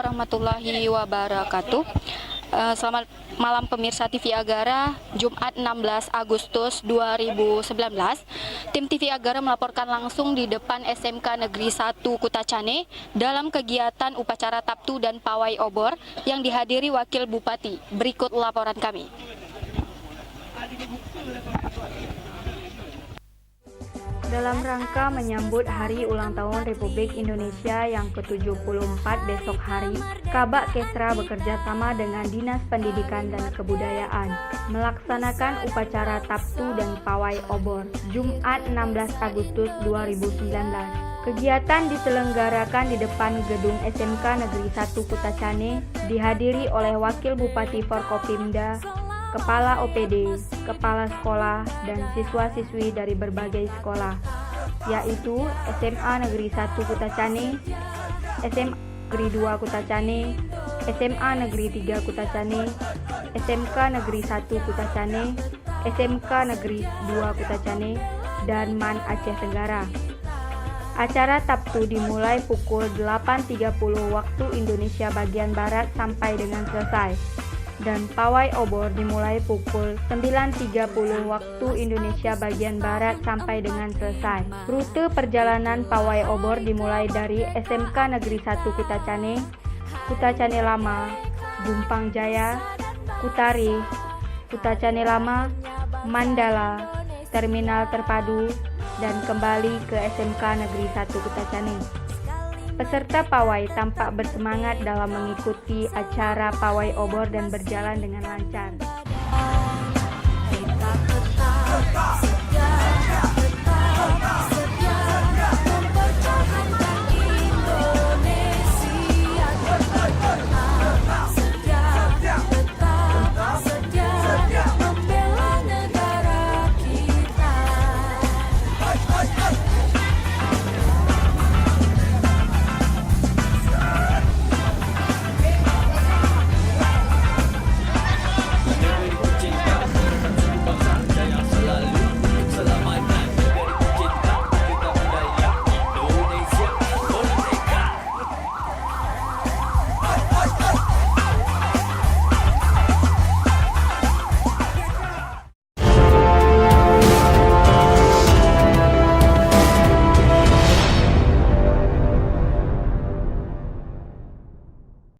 warahmatullahi wabarakatuh. Selamat malam pemirsa TV Agara, Jumat 16 Agustus 2019. Tim TV Agara melaporkan langsung di depan SMK Negeri 1 Kutacane dalam kegiatan upacara Taptu dan Pawai Obor yang dihadiri Wakil Bupati. Berikut laporan kami. Dalam rangka menyambut Hari Ulang Tahun Republik Indonesia yang ke-74 besok hari, Kabak Kesra bekerja sama dengan Dinas Pendidikan dan Kebudayaan melaksanakan upacara Taptu dan Pawai Obor Jumat 16 Agustus 2019. Kegiatan diselenggarakan di depan gedung SMK Negeri 1 Kutacane, dihadiri oleh Wakil Bupati Forkopimda, Kepala OPD, Kepala Sekolah, dan siswa-siswi dari berbagai sekolah, yaitu SMA Negeri 1 Kutacane, SMA Negeri 2 Kutacane, SMA Negeri 3 Kutacane, SMK Negeri 1 Kutacane, SMK Negeri 2 Kutacane, dan MAN Aceh Tenggara. Acara Taptu dimulai pukul 8.30 waktu Indonesia bagian Barat sampai dengan selesai. Dan Pawai Obor dimulai pukul 9.30 waktu Indonesia bagian Barat sampai dengan selesai. Rute perjalanan Pawai Obor dimulai dari SMK Negeri 1 Kutacane, Kutacane Lama, Bumpang Jaya, Kutari, Kutacane Lama, Mandala, Terminal Terpadu, dan kembali ke SMK Negeri 1 Kutacane. Peserta pawai tampak bersemangat dalam mengikuti acara Pawai Obor dan berjalan dengan lancar.